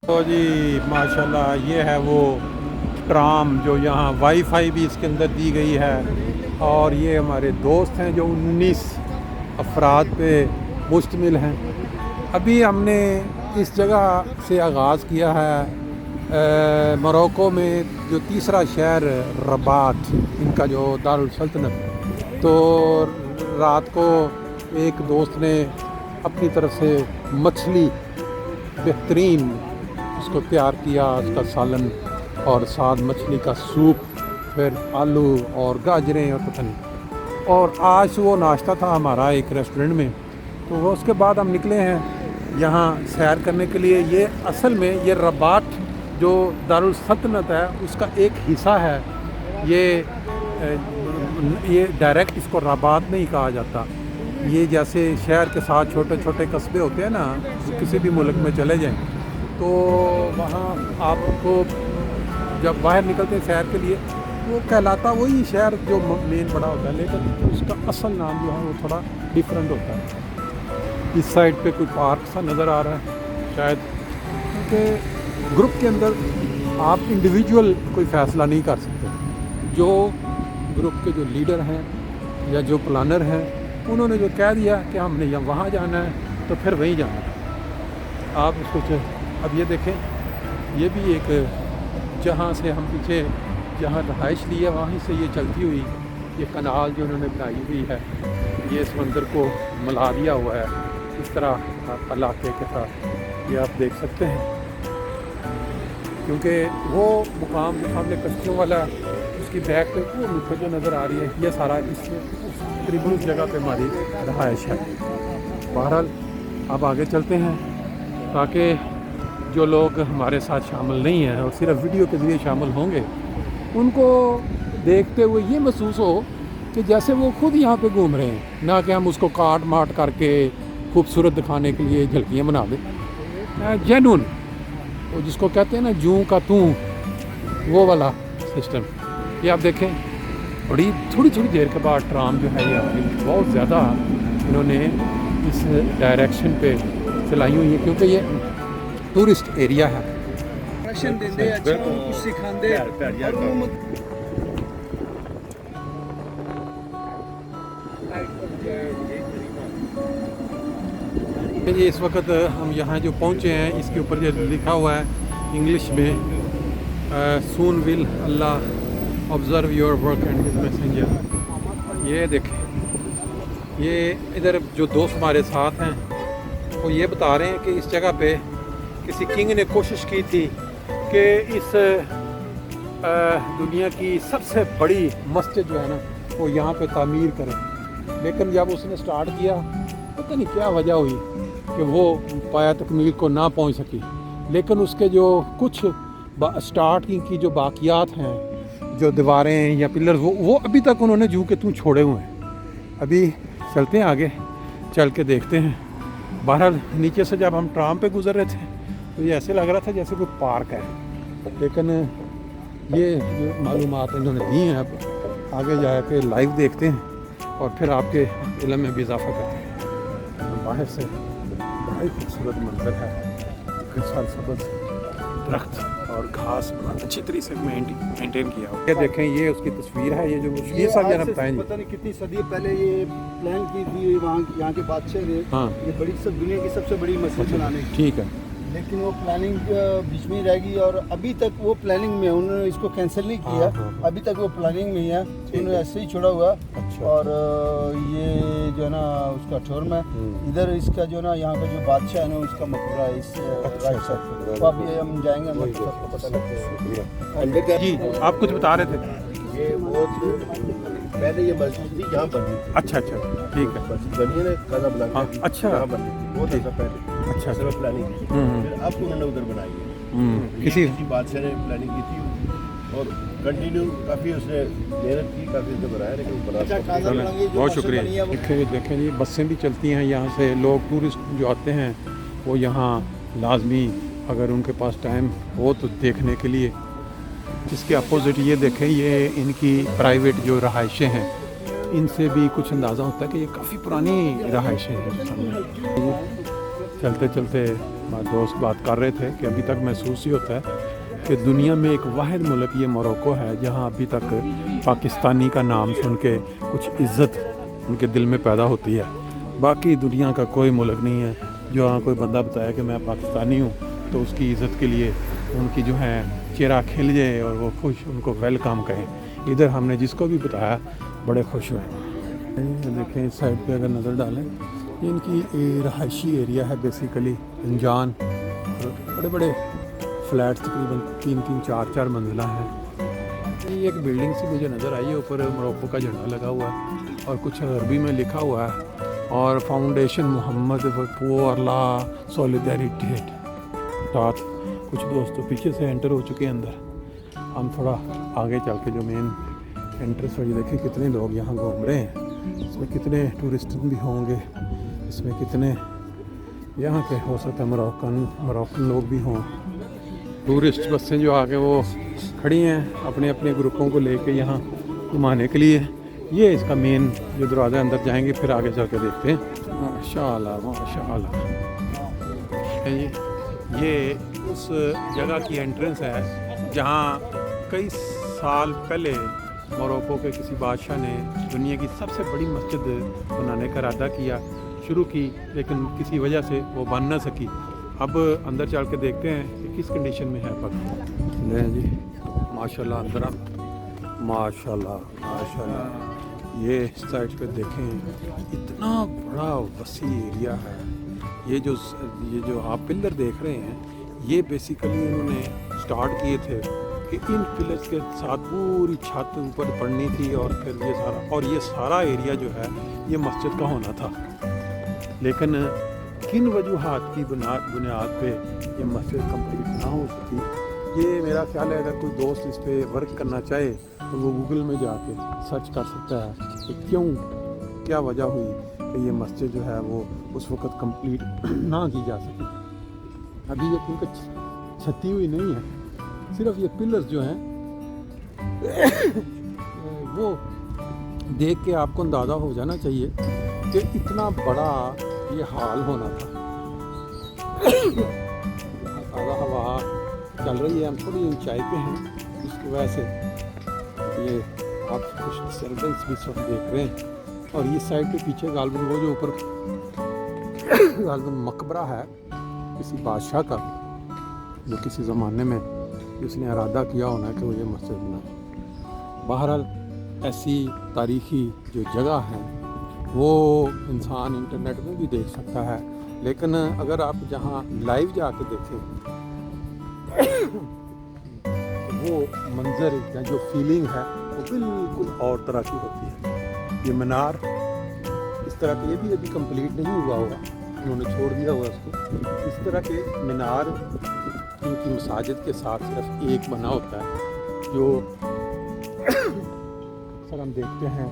तो जी माशाल्लाह ये है वो ट्राम जो यहाँ वाईफाई भी इसके अंदर दी गई है। और ये हमारे दोस्त हैं जो 19 अफराद पे मुश्तमिल हैं। अभी हमने इस जगह से आगाज़ किया है मोरक्को में जो तीसरा शहर रबात, इनका जो दारुल सल्तनत। तो रात को एक दोस्त ने अपनी तरफ से मछली बेहतरीन उसको तैयार किया, उसका सालन और साथ मछली का सूप, फिर आलू और गाजरें और पता नहीं। और आज वो नाश्ता था हमारा एक रेस्टोरेंट में। तो वो उसके बाद हम निकले हैं यहाँ सैर करने के लिए। ये असल में ये रबात जो दारुल सल्तनत है उसका एक हिस्सा है। ये डायरेक्ट इसको रबात नहीं कहा जाता। ये जैसे शहर के साथ छोटे छोटे कस्बे होते हैं ना, किसी भी मुल्क में चले जाएं तो वहाँ आपको जब बाहर निकलते हैं सैर के लिए, वो कहलाता वही शहर जो मेन बड़ा होता है, लेकिन उसका असल नाम जो है वो थोड़ा डिफरेंट होता है। इस साइड पे कोई पार्क सा नज़र आ रहा है शायद, क्योंकि ग्रुप के अंदर आप इंडिविजुअल कोई फ़ैसला नहीं कर सकते। जो ग्रुप के जो लीडर हैं या जो प्लानर हैं, उन्होंने जो कह दिया कि हमने या वहाँ जाना है तो फिर वहीं जाना है। आप उसको अब ये देखें, ये भी एक जहाँ से हम पीछे जहाँ रहाइश ली है वहीं से ये चलती हुई ये कनाल जो उन्होंने बनाई हुई है, ये समंदर को मिला दिया हुआ है इस तरह इलाके के साथ, ये आप देख सकते हैं। क्योंकि वो मुकाम जो सामने कश्तियों वाला उसकी बैक पे वो मुझे जो नज़र आ रही है, ये सारा इस तकरीबन उस जगह पे हमारी रहाइश है। बहरहाल अब आगे चलते हैं ताकि जो लोग हमारे साथ शामिल नहीं हैं और सिर्फ वीडियो के ज़रिए शामिल होंगे, उनको देखते हुए ये महसूस हो कि जैसे वो खुद यहाँ पे घूम रहे हैं, ना कि हम उसको काट माट करके खूबसूरत दिखाने के लिए झलकियाँ बना दें। जेन्युइन वो जिसको कहते हैं ना जूं का तू, वो वाला सिस्टम। ये आप देखें, बड़ी थोड़ी थोड़ी देर के बाद ट्राम जो है ये बहुत ज़्यादा इन्होंने इस डायरेक्शन पे चलाई हुई है, क्योंकि ये टूरिस्ट एरिया है। कुछ सिखाते जी। इस वक्त हम यहाँ जो पहुँचे हैं, इसके ऊपर जो लिखा हुआ है इंग्लिश में soon will Allah observe your work and his messenger. ये देखें, ये इधर जो दोस्त हमारे साथ हैं वो ये बता रहे हैं कि इस जगह पे किसी किंग ने कोशिश की थी कि इस दुनिया की सबसे बड़ी मस्जिद जो है ना वो यहाँ पे तामीर करें, लेकिन जब उसने स्टार्ट किया पता नहीं क्या वजह हुई कि वो पाया तकमील को ना पहुँच सकी। लेकिन उसके जो कुछ स्टार्टिंग की जो बाकियात हैं, जो दीवारें या पिलर, वो अभी तक उन्होंने जूं के तू छोड़े हुए हैं। अभी चलते हैं आगे, चल के देखते हैं। बहरहाल नीचे से जब हम ट्राम पे गुजर रहे थे तो ये ऐसे लग रहा था जैसे कोई पार्क है, लेकिन ये जो मालूमात इन्होंने दी हैं अब आगे जाके लाइव देखते हैं और फिर आपके इल्म में भी इजाफा करते हैं। बाहर से बड़ा ही खूबसूरत मंजर है, सब्ज़ दरख्त और घास अच्छी तरीके से मेंटेन किया हुआ। ये देखें, ये उसकी तस्वीर है। ये जो ये सब जरा बताएं जी। पता नहीं कितनी सदी पहले ये प्लान की थी वहाँ यहाँ के बादशाह ने। हाँ, ये बड़ी सब दुनिया की सबसे बड़ी मस्जिद बनाने की। ठीक है, लेकिन वो प्लानिंग बीच में ही रह गई और अभी तक वो प्लानिंग में, उन्होंने इसको कैंसिल नहीं किया। हाँ। अभी तक वो प्लानिंग में ही है, उन्होंने ऐसे ही छोड़ा हुआ। अच्छा। और ये जो है ना उसका ठोरम है इधर, इसका जो ना यहाँ का जो बादशाह है ना उसका मकबरा है इस राइट साइड। तो अभी हम जाएंगे, हम सबको पता लगता है। जी आप कुछ बता रहे थे। ये बहुत पहले ये मस्जिद थी, यहाँ बनी थी। अच्छा अच्छा, ठीक है। मस्जिद बनी है ना काज़ाब्लांका की, अच्छा। यहाँ बनी थी बहुत अर्सा पहले। अच्छा सिर्फ प्लानिंग की, फिर अब उन्होंने उधर बनाई है। किसी बादशाह ने प्लानिंग की थी और कंटिन्यू काफ़ी उसने मेहनत की, काफ़ी उसने बनाया, लेकिन बना। बहुत शुक्रिया। देखें जी, बसें भी चलती हैं यहाँ से। लोग टूरिस्ट जो आते हैं वो यहाँ लाजमी अगर उनके पास टाइम हो तो देखने के लिए। इसके अपोजिट ये देखें, ये इनकी प्राइवेट जो रहाइशें हैं, इनसे भी कुछ अंदाज़ा होता है कि ये काफ़ी पुरानी रहाइशें हैं। चलते चलते दोस्त बात कर रहे थे कि अभी तक महसूस ही होता है कि दुनिया में एक वाहिद मुल्क ये मोरक्को है जहाँ अभी तक पाकिस्तानी का नाम सुन के कुछ इज़्ज़त उनके दिल में पैदा होती है। बाकी दुनिया का कोई मुल्क नहीं है जो यहाँ कोई बंदा बताया कि मैं पाकिस्तानी हूँ तो उसकी इज़्ज़त के लिए उनकी जो है चेहरा खिल जाए और वो खुश उनको वेलकम कहें। इधर हमने जिसको भी बताया बड़े खुश हुए। देखें इस साइड पे अगर नज़र डालें ये इनकी रहायशी एरिया है बेसिकली अनजान, और बड़े बड़े फ्लैट्स तकरीबन 3-3 4-4 मंजिला हैं। ये एक बिल्डिंग सी मुझे नज़र आई है, ऊपर मोरक्को का झंडा लगा हुआ है और कुछ अरबी में लिखा हुआ है और फाउंडेशन मोहम्मद पुअर ला सॉलिडेरिटी साथ। कुछ दोस्त तो पीछे से एंटर हो चुके हैं अंदर। हम थोड़ा आगे चल के जो मेन एंट्रेंस वाली देखें कितने लोग यहाँ घूम रहे हैं, इसमें कितने टूरिस्ट भी होंगे, इसमें कितने यहाँ के हो सकता है मोरक्कन लोग भी हों। टूरिस्ट बसें जो आके वो खड़ी हैं अपने अपने ग्रुपों को लेके यहाँ घुमाने के लिए। ये इसका मेन जो दरवाज़ा अंदर जाएंगे फिर आगे चल के देखते हैं। माशाअल्लाह माशाअल्लाह। ये उस जगह की एंट्रेंस है जहाँ कई साल पहले मोरक्को के किसी बादशाह ने दुनिया की सबसे बड़ी मस्जिद बनाने का इरादा किया, शुरू की, लेकिन किसी वजह से वो बन ना सकी। अब अंदर चल के देखते हैं कि किस कंडीशन में है पक। ले जी माशाल्लाह अंदर आप माशाल्लाह माशाल्लाह। ये साइड पे देखें इतना बड़ा वसी एरिया है। ये जो आप पिलर देख रहे हैं ये बेसिकली उन्होंने स्टार्ट किए थे कि इन पिलर्स के साथ पूरी छत ऊपर पड़नी थी और फिर ये सारा एरिया जो है ये मस्जिद का होना था। लेकिन किन वजूहात की बुनियाद पे ये मस्जिद कंप्लीट ना हो सकी, ये मेरा ख्याल है अगर कोई दोस्त इस पर वर्क करना चाहे तो वो गूगल में जाके सर्च कर सकता है कि क्या वजह हुई कि ये मस्जिद जो है वो उस वक़्त कंप्लीट ना की जा सकी। अभी ये क्योंकि छती हुई नहीं है, सिर्फ ये पिलर्स जो हैं वो देख के आपको अंदाज़ा हो जाना चाहिए कि इतना बड़ा ये हाल होना था। ताज़ा हवा चल रही है, हम थोड़ी ऊंचाई पे हैं, इसकी वजह से ये आप कुछ डिस्टर्बेंस भी सब देख रहे हैं। और ये साइड के पीछे गालबन वो जो ऊपर गालबन मकबरा है किसी बादशाह का, जो किसी ज़माने में जिसने इरादा किया होना कि वो ये मस्जिद बनाए। बहरहाल ऐसी तारीख़ी जो जगह है वो इंसान इंटरनेट में भी देख सकता है, लेकिन अगर आप जहाँ लाइव जाके देखें वो मंज़र या जो फीलिंग है वो बिल्कुल और तरह की होती है। ये मीनार इस तरह के, ये भी अभी कंप्लीट नहीं हुआ होगा, उन्होंने छोड़ दिया हुआ उसको। इस तरह के मीनार इनकी मसाजिद के साथ सिर्फ एक बना होता है, जो अक्सर हम देखते हैं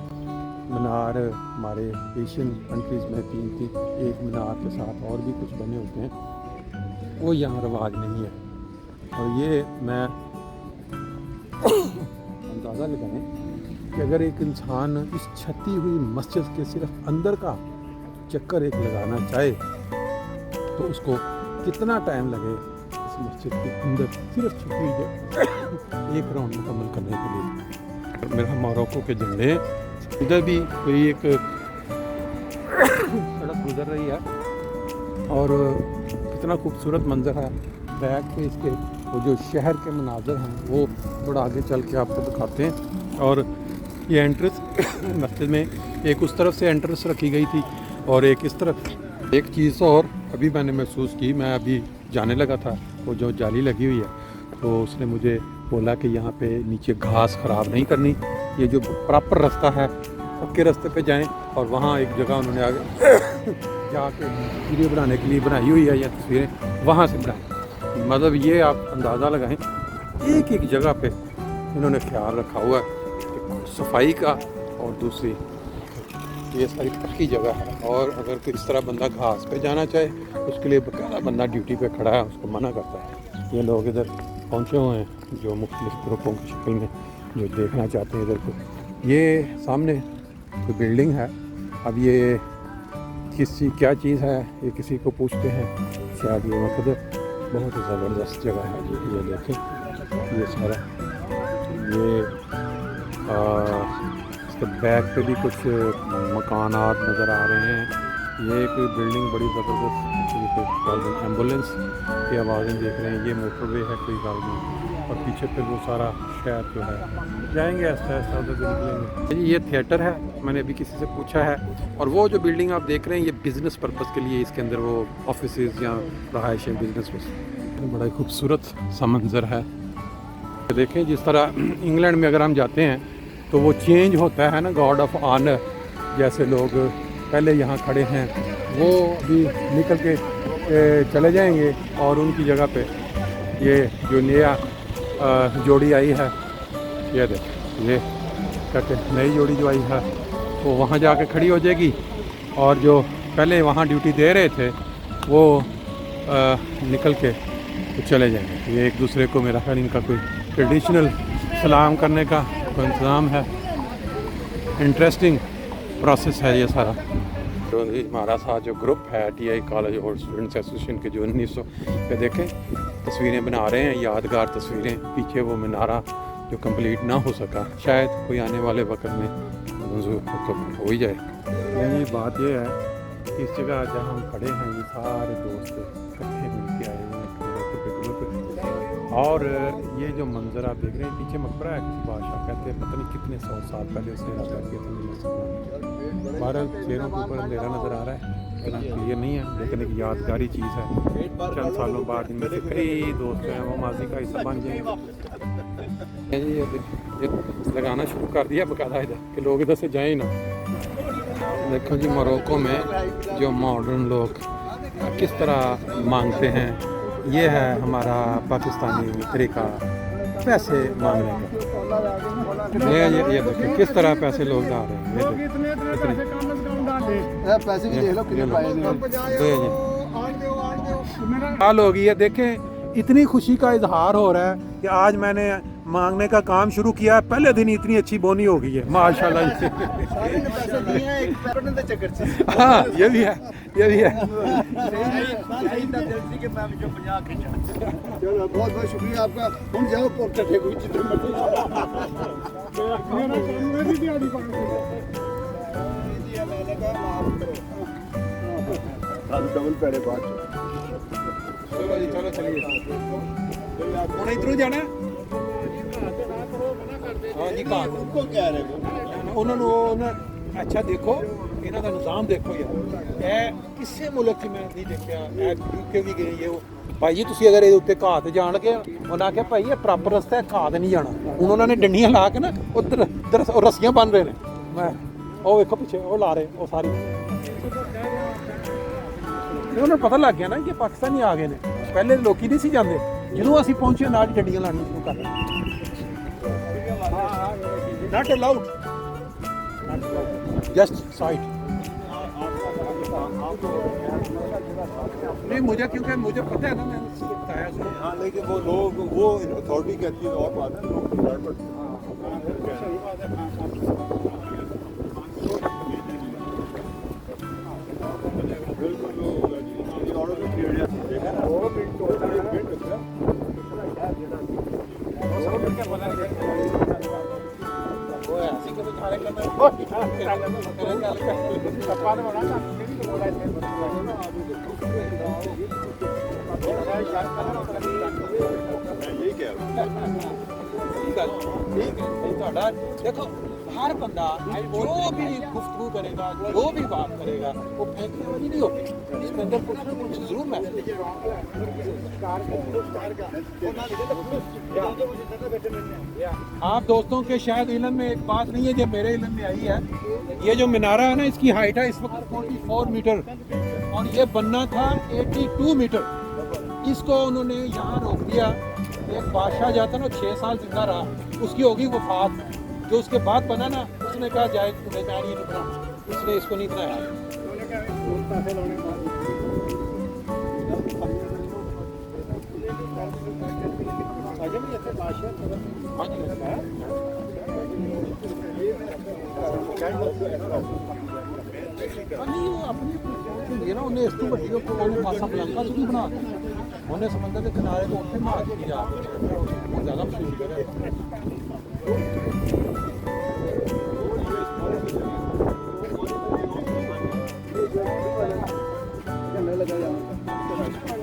मीनार हमारे एशियन कंट्रीज़ में 3-3 एक मीनार के साथ और भी कुछ बने होते हैं, वो यहाँ रवाज नहीं है। और ये मैं अंदाज़ा लगाएं कि अगर एक इंसान इस छती हुई मस्जिद के सिर्फ अंदर का चक्कर एक लगाना चाहे तो उसको कितना टाइम लगे इस मस्जिद के अंदर सिर्फ छती हुई एक राउंड मुकम्मल करने के लिए। मेरा मोरक्को के झंडे इधर भी कोई एक सड़क गुजर रही है और कितना खूबसूरत मंजर है। बैक पे इसके वो जो शहर के मनाजर हैं वो थोड़ा आगे चल के आपको दिखाते हैं। और ये एंट्रेंस मस्जिद में एक उस तरफ से एंट्रेंस रखी गई थी और एक इस तरफ। एक चीज़ और अभी मैंने महसूस की, मैं अभी जाने लगा था, वो जो जाली लगी हुई है तो उसने मुझे बोला कि यहाँ पे नीचे घास ख़राब नहीं करनी, ये जो प्रॉपर रास्ता है पक्के रास्ते पे जाएं। और वहाँ एक जगह उन्होंने आगे जाके वीडियो बनाने के लिए बनाई हुई है या तस्वीरें वहाँ से बनाएं। मतलब ये आप अंदाज़ा लगाएं एक एक जगह पे इन्होंने ख्याल रखा हुआ है सफाई का। और दूसरी ये सारी पक्की जगह है, और अगर कोई इस तरह बंदा घास पे जाना चाहे उसके लिए बकायदा बंदा ड्यूटी पे खड़ा है, उसको मना करता है। ये लोग इधर पहुँचे हुए हैं जो मुख्तलिफ ग्रुपों की शक्ल में जो देखना चाहते हैं इधर को। ये सामने कोई बिल्डिंग है, अब ये किस चीज़ क्या चीज़ है ये किसी को पूछते हैं शायद ये मतलब बहुत ही ज़बरदस्त जगह है ये देखें ये सारा ये इसके बैक पे भी कुछ मकानात नज़र आ रहे हैं। ये एक बिल्डिंग बड़ी ज़बरदस्त एम्बुलेंस की आवाज़ें देख रहे हैं। ये मोटरवे है कोई गाड़ी नहीं और पीछे पे वो सारा शहर जो है जाएंगे ऐसा ऐसा उधर भी निकलेंगे। ये थिएटर है मैंने अभी किसी से पूछा है और वो जो बिल्डिंग आप देख रहे हैं ये बिज़नेस पर्पज़ के लिए इसके अंदर वो ऑफिसेज या रहायश बिज़नेस बड़ा ही खूबसूरत सा मंज़र है। देखें जिस तरह इंग्लैंड में अगर हम जाते हैं तो वो चेंज होता है ना गॉड ऑफ ऑनर जैसे लोग पहले यहाँ खड़े हैं वो अभी निकल के चले जाएंगे और उनकी जगह पे ये जो नया जोड़ी आई है ये देख ये कहते नई जोड़ी जो आई है वो वहाँ जाके खड़ी हो जाएगी और जो पहले वहाँ ड्यूटी दे रहे थे वो निकल के तो चले जाएंगे। ये एक दूसरे को मेरा ख्याल इनका कोई ट्रेडिशनल सलाम करने का कोई इंतज़ाम है। इंटरेस्टिंग प्रोसेस है ये सारा। तो हमारा साथ जो ग्रुप है TI college old students association के जो 1900 पे देखें तस्वीरें बना रहे हैं यादगार तस्वीरें। पीछे वो मीनारा जो कंप्लीट ना हो सका शायद कोई आने वाले वक्त में मंजूर तो हो ही जाए। यही बात ये है कि इस जगह जहाँ हम खड़े हैं ये सारे दोस्त इकट्ठे मिल के आए हुए हैं और ये जो मंजर आप देख रहे हैं पीछे मकबरा है किसी बादशाह कहते हैं पता नहीं कितने 100 साल पहले उसने राजा किया था। 12 शेरों के ऊपर अंधेरा नज़र आ रहा है इतना क्लियर नहीं है लेकिन एक यादगारी चीज़ है। चंद सालों बाद इनमें से कई दोस्त हैं वो माजी का हिस्सा बन जाएंगे। ये लगाना शुरू कर दिया बकायदा इधर कि लोग इधर से जाएं ना। देखो जी मोरक्को में जो मॉडर्न लोग किस तरह मांगते हैं ये है हमारा पाकिस्तानी तरीका पैसे मांगने का। ये देखिए किस तरह पैसे लोग डाल रहे हैं। ये पैसे की देख लो कितने पाए हाल होगी है। देखें इतनी खुशी का इजहार हो रहा है कि आज मैंने मांगने का काम शुरू किया पहले दिन इतनी अच्छी बोनी हो गई है माशाल्लाह। हाँ ये भी है ये भी है। चलो बहुत बहुत शुक्रिया आपका। हम जाओ डबल पहले बात चलो चलिए इधर जाना हाँ जी कहा उनको क्या रहे उन्होंने अच्छा देखो इन्हों का निज़ाम देखो यार किसी मुल्क की मैं नहीं देखा यूके भी गई है भाई जी तुम अगर ये उत्ते घाह ते जान के उन्हें आख्या भाई ये प्रॉपर रस्ता है घाह ते नहीं जाना। उन्होंने डंडियां ला के ना उधर रस्सियां बन रहे हैं। मैं वो देखो पीछे वो ला रहे वो सारी उन्होंने पता लग गया ना कि पाकिस्तानी आ गए ने। पहले लोग नहीं सी जाते जो असीं पहुंचे नाल डंडियां लानी शुरू कर नॉट अलाउड जस्ट साइड नहीं मुझे क्योंकि मुझे पता है ना मैंने इसलिए बताया उसको। हाँ लेकिन वो लोग वो अथॉरिटी कहती है और बात है देखो हर बंदा जो भी गुफ्तगू करेगा जो भी बात करेगा वो फेंकने वाली नहीं होती। इसके अंदर कुछ ना कुछ जरूर है। आप दोस्तों के शायद इल्म में एक बात नहीं है जो मेरे इल्म में आई है। ये जो मीनारा है ना इसकी हाइट है इस वक्त 44 मीटर और ये बनना था 82 मीटर। इसको उन्होंने यहाँ रोक दिया। एक बादशाह जाता ना 6 साल जिंदा रहा उसकी होगी वफात जो उसके बाद बना ना उसने कहा जाए तुम्हें मैं नहीं बनाना इसने इसको नहीं बनाया। नहीं वो अपनी ਬਰਫ਼ ਹੁੰਦੀ ਹੈ ਨਾ ਉਹਨੇ ਇਸ ਤੋਂ ਵੱਡੀ ਉਹਨੇ ਕਾਸਾਬਲਾਂਕਾ ਚ ਵੀ ਬਣਾ ਦਿੱਤੀ ਉਹਨੇ ਸਮੁੰਦਰ ਦੇ ਕਿਨਾਰੇ ਤੋਂ ਉੱਥੇ ਬਣਾ ਦਿੱਤੀ ਜਾ ਉਹ ਜ਼ਿਆਦਾ ਮਸ਼ਹੂਰ ਜਗ੍ਹਾ ਹੈ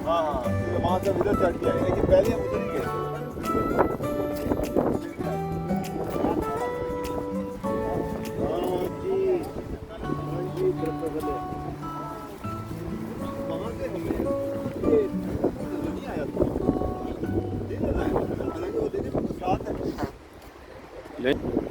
हाँ वहाँ से उधर चढ़ गया लेकिन पहले हम उधर ही गए थे।